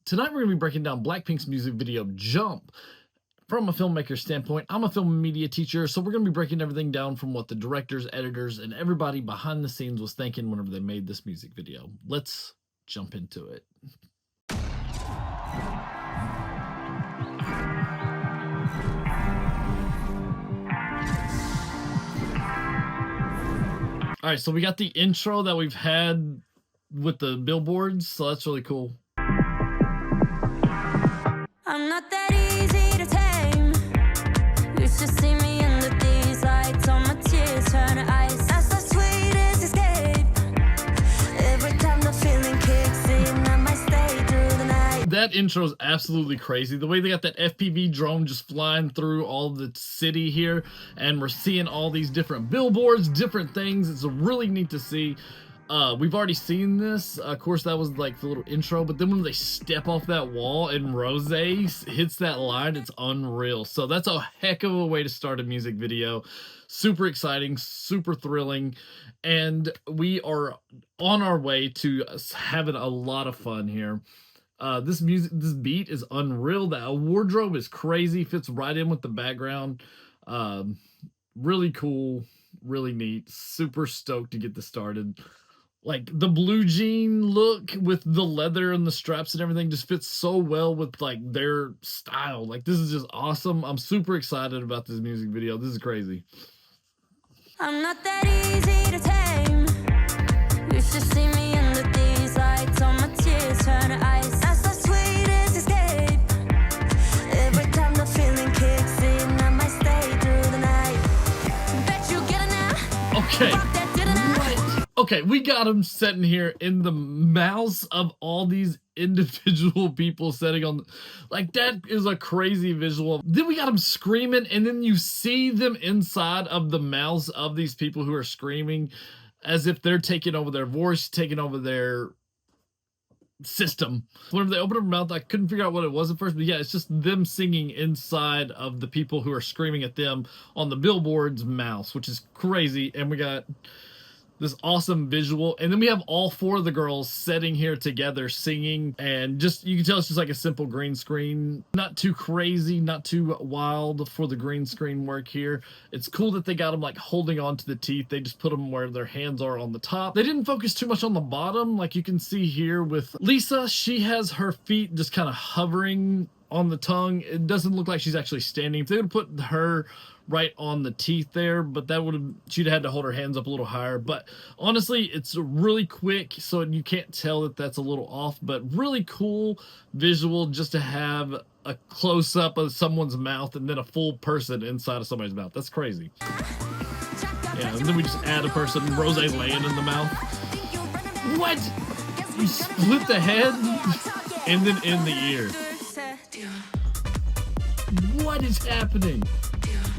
Tonight we're going to be breaking down Blackpink's music video Jump from a filmmaker standpoint. I'm a film and media teacher, so we're going to be breaking everything down from what the directors, editors, and everybody behind the scenes was thinking whenever they made this music video. Let's jump into it. All right, so we got the intro that we've had with the billboards, so that's really cool. I'm not that easy to tame. You should see me under these lights. All my tears turn to ice. That's the sweetest escape. Every time the feeling kicks in, I might stay through the night. That intro is absolutely crazy. The way they got that FPV drone just flying through all the city here, and we're seeing all these different billboards, different things. It's really neat to see. We've already seen this. Of course, that was like the little intro, but then when they step off that wall and Rose hits that line, it's unreal. So that's a heck of a way to start a music video. Super exciting, super thrilling, and we are on our way to having a lot of fun here. This beat is unreal. That wardrobe is crazy, fits right in with the background. Really cool, really neat. Super stoked to get this started. Like the blue jean look with the leather and the straps and everything just fits so well with like their style. Like this is just awesome. I'm super excited about this music video. This is crazy. I'm not that easy to tame. You should see me under these lights. All my tears turn to ice. That's the sweetest escape. Every time the feeling kicks in, I might stay through the night. Bet you get it now. Okay. Okay, we got him sitting here in the mouths of all these individual people sitting on, like, that is a crazy visual. Then we got him screaming, and then you see them inside of the mouths of these people who are screaming as if they're taking over their voice, taking over their system. Whenever they open their mouth, I couldn't figure out what it was at first, but yeah, it's just them singing inside of the people who are screaming at them on the billboard's mouths, which is crazy. And we got this awesome visual, and then we have all four of the girls sitting here together singing, and just you can tell it's just like a simple green screen, not too crazy, not too wild for the green screen work here. It's cool that they got them like holding on to the teeth. They just put them where their hands are on the top. They didn't focus too much on the bottom, like you can see here with Lisa. She has her feet just kind of hovering on the tongue. It doesn't look like she's actually standing. If they would put her right on the teeth there, but that would have, she'd had to hold her hands up a little higher. But honestly, it's really quick, so you can't tell that that's a little off, but really cool visual just to have a close-up of someone's mouth and then a full person inside of somebody's mouth. That's crazy. Yeah, and then we just add a person, Rose laying in the mouth. What? You split the head and then in the ear. What is happening?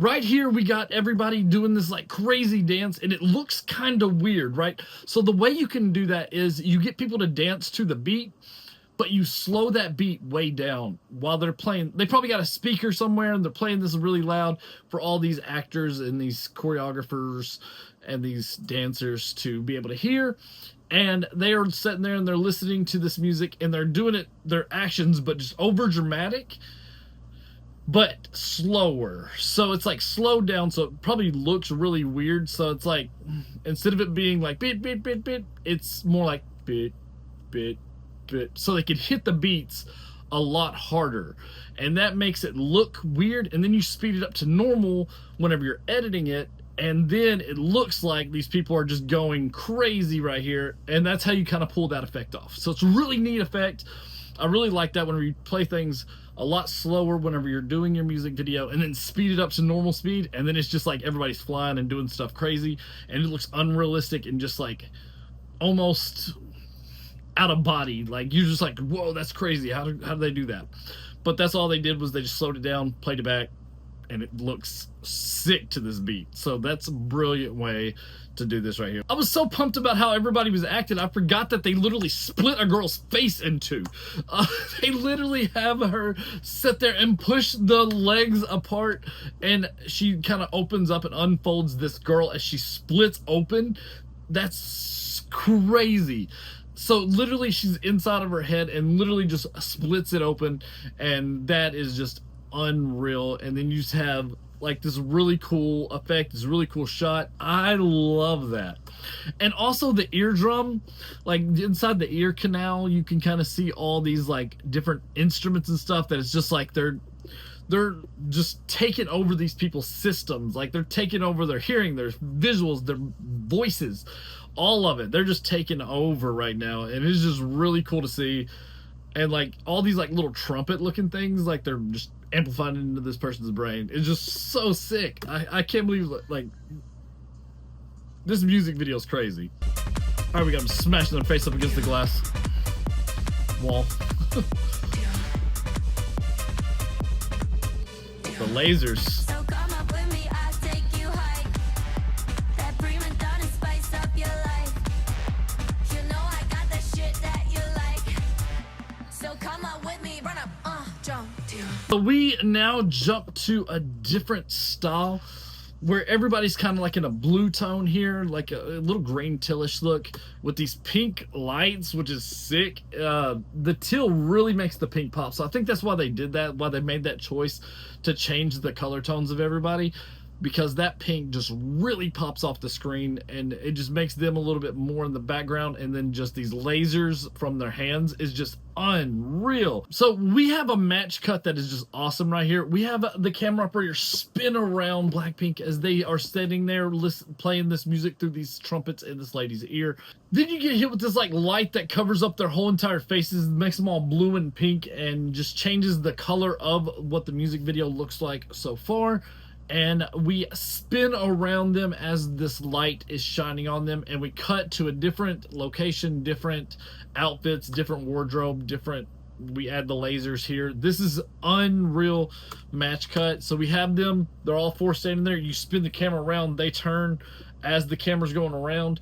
Right here, we got everybody doing this like crazy dance, and it looks kind of weird, right? So the way you can do that is you get people to dance to the beat, but you slow that beat way down while they're playing. They probably got a speaker somewhere, and they're playing this really loud for all these actors and these choreographers and these dancers to be able to hear. And they are sitting there, and they're listening to this music, and they're doing it, their actions, but just over dramatic, but slower. So it's like slowed down, so it probably looks really weird. So it's like, instead of it being like bit, bit, bit, bit, it's more like bit, bit, bit. So they can hit the beats a lot harder. And that makes it look weird. And then you speed it up to normal whenever you're editing it. And then it looks like these people are just going crazy right here. And that's how you kind of pull that effect off. So it's a really neat effect. I really like that whenever you play things a lot slower whenever you're doing your music video, and then speed it up to normal speed, and then it's just like everybody's flying and doing stuff crazy, and it looks unrealistic and just like almost out of body. Like you're just like, whoa, that's crazy. How did they do that? But that's all they did, was they just slowed it down, played it back, and it looks sick to this beat. So that's a brilliant way to do this right here. I was so pumped about how everybody was acting, I forgot that they literally split a girl's face in two. They literally have her sit there and push the legs apart, and she kind of opens up and unfolds this girl as she splits open. That's crazy. So literally she's inside of her head and literally just splits it open, and that is just unreal. And then you just have like this really cool effect, this really cool shot. I love that. And also the eardrum, like inside the ear canal, you can kind of see all these like different instruments and stuff that it's just like they're just taking over these people's systems. Like they're taking over their hearing, their visuals, their voices, all of it. They're just taking over right now, and it's just really cool to see. And like all these like little trumpet looking things, like they're just amplified into this person's brain. It's just so sick. I can't believe like this music video is crazy. All right, we got them smashing their face up against the glass wall. The lasers. So come up with me, I'll take you high. That prima donna spice up your life. You know I got that shit that you like. So come up with me, run up, jump. So we now jump to a different style where everybody's kind of like in a blue tone here, like a little green tealish look with these pink lights, which is sick. The teal really makes the pink pop, so I think that's why they did that, why they made that choice to change the color tones of everybody, because that pink just really pops off the screen and it just makes them a little bit more in the background. And then just these lasers from their hands is just unreal. So we have a match cut that is just awesome right here. We have the camera operator spin around Blackpink as they are sitting there playing this music through these trumpets in this lady's ear. Then you get hit with this like light that covers up their whole entire faces, makes them all blue and pink, and just changes the color of what the music video looks like so far. And we spin around them as this light is shining on them, and we cut to a different location, different outfits, different wardrobe, we add the lasers here. This is unreal match cut. So we have them, they're all four standing there. You spin the camera around, they turn as the camera's going around.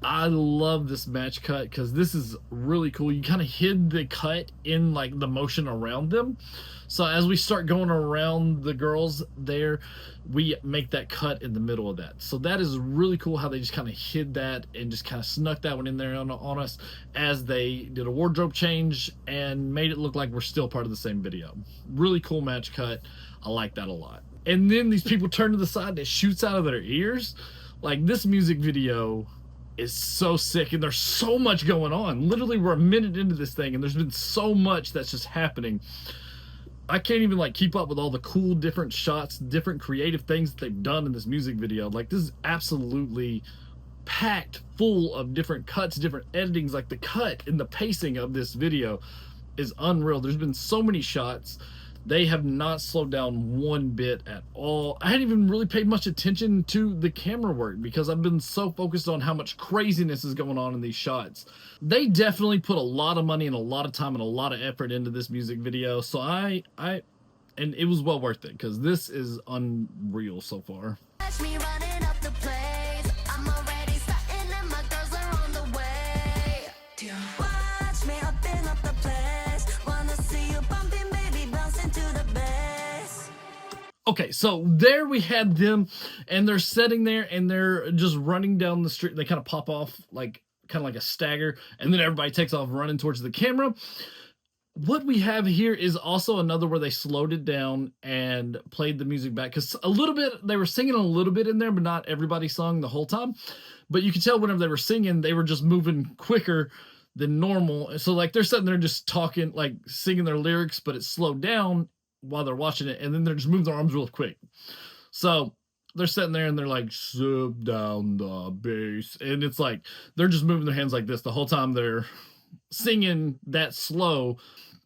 I love this match cut because this is really cool. You kind of hid the cut in like the motion around them. So as we start going around the girls there, we make that cut in the middle of that. So that is really cool how they just kind of hid that and just kind of snuck that one in there on us as they did a wardrobe change and made it look like we're still part of the same video. Really cool match cut. I like that a lot. And then these people turn to the side that shoots out of their ears. Like this music video is so sick, and there's so much going on. Literally, we're a minute into this thing and there's been so much that's just happening. I can't even like keep up with all the cool different shots, different creative things that they've done in this music video. Like this is absolutely packed full of different cuts, different editings. Like the cut and the pacing of this video is unreal. There's been so many shots. They have not slowed down one bit at all. I hadn't even really paid much attention to the camera work because I've been so focused on how much craziness is going on in these shots. They definitely put a lot of money and a lot of time and a lot of effort into this music video. So and it was well worth it because this is unreal so far. Watch me running up the place. I'm already starting and my girls are on the way. Watch me upping up the place. Wanna see you bumping, baby, bouncing to the bass. Okay, so there we had them, and they're sitting there and they're just running down the street. They kind of pop off like kind of like a stagger, and then everybody takes off running towards the camera. What we have here is also another where they slowed it down and played the music back, because a little bit they were singing a little bit in there, but not everybody sung the whole time. But you could tell whenever they were singing, they were just moving quicker than normal. So like they're sitting there just talking, like singing their lyrics, but it's slowed down while they're watching it, and then they're just moving their arms real quick. So they're sitting there and they're like, "Sub down the bass," and it's like they're just moving their hands like this the whole time they're singing that slow.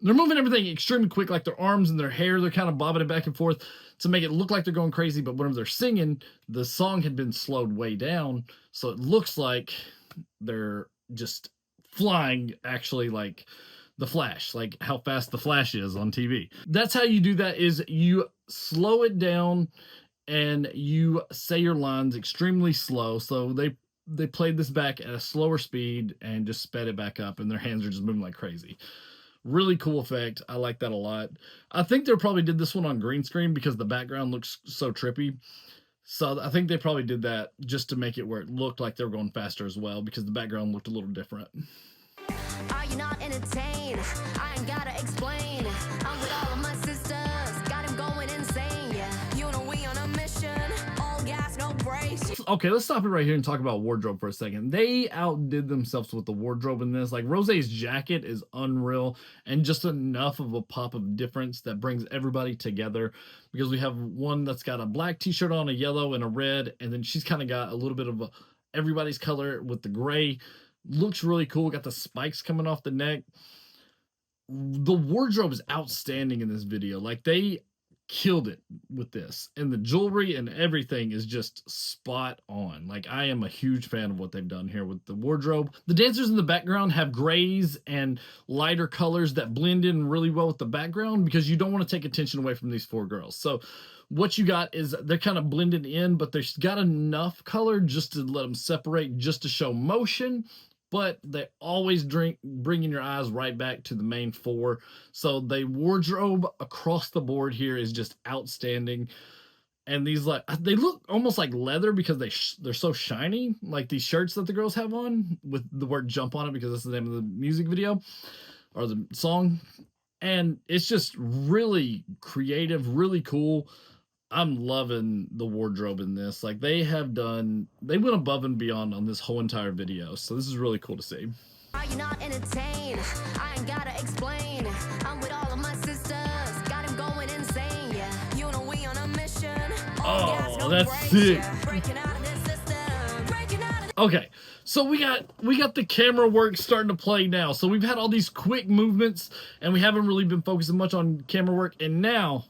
They're moving everything extremely quick, like their arms and their hair, they're kind of bobbing it back and forth to make it look like they're going crazy. But whenever they're singing, the song had been slowed way down, so it looks like they're just flying, actually, like the Flash, like how fast the Flash is on TV. That's how you do that, is you slow it down and you say your lines extremely slow. So they played this back at a slower speed and just sped it back up, and their hands are just moving like crazy. Really cool effect. I like that a lot. I think they probably did this one on green screen because the background looks so trippy. So I think they probably did that just to make it where it looked like they were going faster as well, because the background looked a little different. Are you not entertained? I ain't gotta explain. I'm with all of my sisters, got him going insane. Yeah, you know we on a mission, all gas, no brakes. Okay, let's stop it right here and talk about wardrobe for a second. They outdid themselves with the wardrobe in this. Like, Rosé's jacket is unreal and just enough of a pop of difference that brings everybody together, because we have one that's got a black t-shirt on, a yellow, and a red, and then she's kind of got a little bit of everybody's color with the gray. Looks really cool. Got the spikes coming off the neck. The wardrobe is outstanding in this video. Like, they killed it with this, and the jewelry and everything is just spot on. Like, I am a huge fan of what they've done here with the wardrobe. The dancers in the background have grays and lighter colors that blend in really well with the background, because you don't want to take attention away from these four girls. So what you got is they're kind of blended in, but they've got enough color just to let them separate, just to show motion, but they always bringing your eyes right back to the main four. So the wardrobe across the board here is just outstanding. And these, like, they look almost like leather because they're so shiny, like these shirts that the girls have on with the word jump on it, because that's the name of the music video or the song. And it's just really creative, really cool. I'm loving the wardrobe in this. Like, they went above and beyond on this whole entire video. So this is really cool to see. Are you not entertained? I ain't gotta explain. I'm with all of my sisters, got him going insane. Yeah, you know we on a mission. Oh, that's sick. Okay, so we got the camera work starting to play now. So we've had all these quick movements, and we haven't really been focusing much on camera work. And now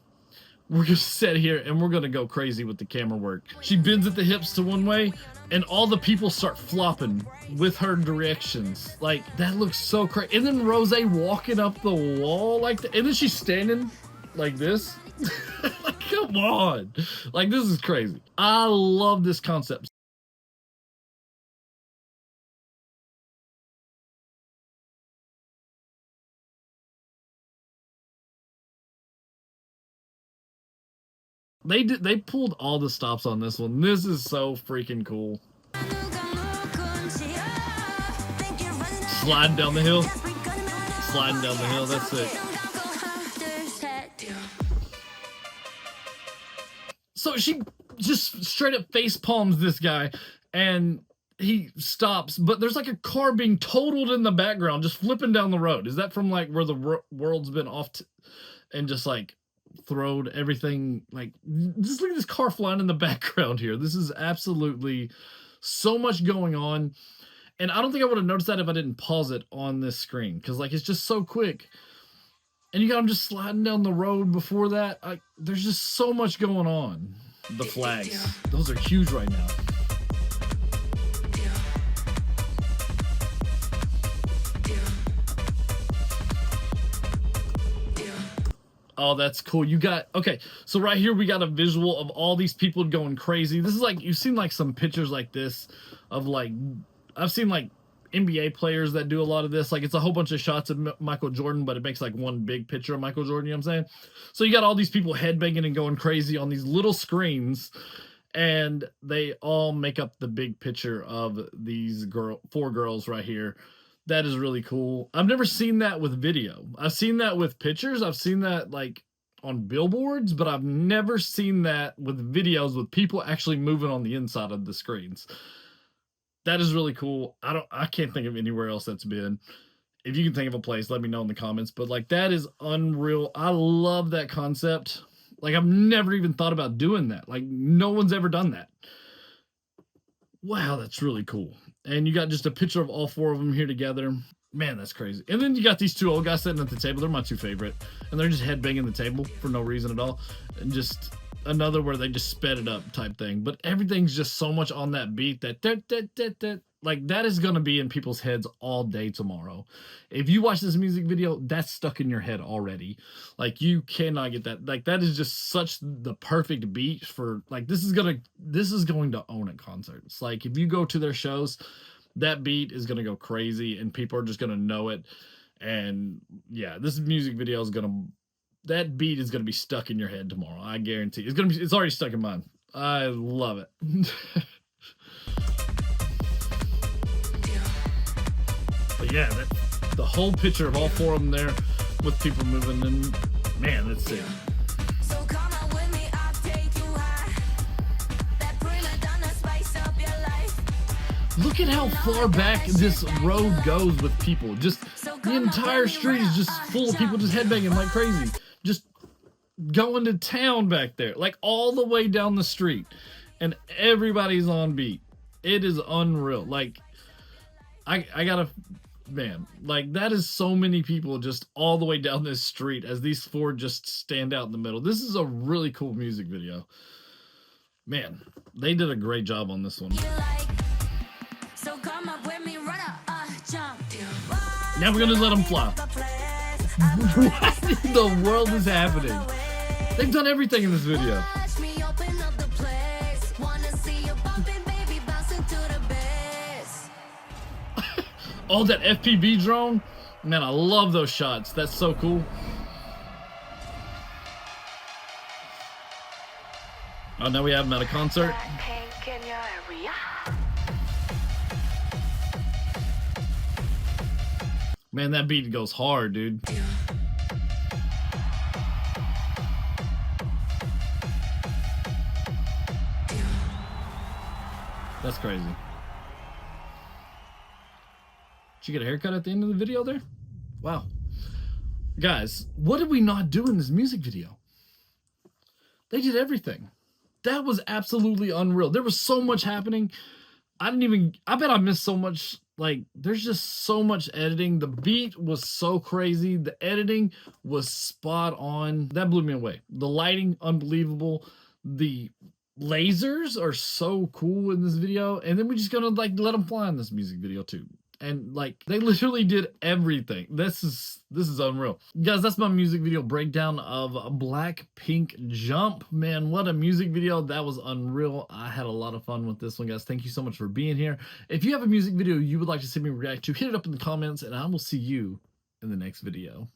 we're gonna sit here and we're gonna go crazy with the camera work. She bends at the hips to one way, and all the people start flopping with her directions. Like, that looks so crazy. And then Rosé walking up the wall like that, and then she's standing like this. Like, come on. Like, this is crazy. I love this concept. They pulled all the stops on this one. This is so freaking cool. Sliding down the hill. Sliding down the hill, that's it. So she just straight up face palms this guy, and he stops, but there's like a car being totaled in the background, just flipping down the road. Is that from like where the world's been off and just like throwed everything? Like, just look at this car flying in the background here. This is absolutely so much going on, and I don't think I would have noticed that if I didn't pause it on this screen, because like, it's just so quick. And you got them just sliding down the road before that. There's just so much going on. The flags, those are huge right now. Oh, that's cool. You got, okay, so right here we got a visual of all these people going crazy. This is like, you've seen like some pictures like this of like, I've seen like NBA players that do a lot of this. Like, it's a whole bunch of shots of Michael Jordan, but it makes like one big picture of Michael Jordan, you know what I'm saying? So you got all these people headbanging and going crazy on these little screens, and they all make up the big picture of these four girls right here. That is really cool. I've never seen that with video. I've seen that with pictures. I've seen that like on billboards, but I've never seen that with videos with people actually moving on the inside of the screens. That is really cool. I can't think of anywhere else that's been. If you can think of a place, let me know in the comments. But like, that is unreal. I love that concept. Like, I've never even thought about doing that. Like, no one's ever done that. Wow, that's really cool. And you got just a picture of all four of them here together. Man, that's crazy. And then you got these two old guys sitting at the table. They're my two favorite. And they're just headbanging the table for no reason at all. And just another where they just sped it up type thing. But everything's just so much on that beat that like, that is going to be in people's heads all day tomorrow. If you watch this music video, that's stuck in your head already. Like, you cannot get that. Like, that is just such the perfect beat for, like, this is going to own at concerts. Like, if you go to their shows, that beat is going to go crazy and people are just going to know it. And yeah, this music video is going to, that beat is going to be stuck in your head tomorrow. I guarantee it's already stuck in mine. I love it. But yeah, the whole picture of all four of them there with people moving, and man, that's sick. So come on with me, I'll take you high. That prima donna spice up your life. Look at how far back this road goes with people. Just the entire street is just full of people just headbanging like crazy. Just going to town back there, like all the way down the street, and everybody's on beat. It is unreal. Like I gotta, man, like that is so many people just all the way down this street as these four just stand out in the middle. This is a really cool music video. Man, they did a great job on this one. So come up with me, run up, jump. Now we're gonna let them fly. What in the world is happening? They've done everything in this video. Oh, that FPV drone? Man, I love those shots. That's so cool. Oh, now we have them at a concert. Blackpink in your area. Man, that beat goes hard, dude. That's crazy. Did you get a haircut at the end of the video there? Wow. Guys, what did we not do in this music video? They did everything. That was absolutely unreal. There was so much happening. I bet I missed so much. Like, there's just so much editing. The beat was so crazy. The editing was spot on. That blew me away. The lighting, unbelievable. The lasers are so cool in this video. And then we're just gonna like let them fly in this music video too. And like they literally did everything. This is unreal. Guys, that's my music video breakdown of Blackpink Jump. Man, what a music video. That was unreal. I had a lot of fun with this one, guys. Thank you so much for being here. If you have a music video you would like to see me react to, hit it up in the comments and I will see you in the next video.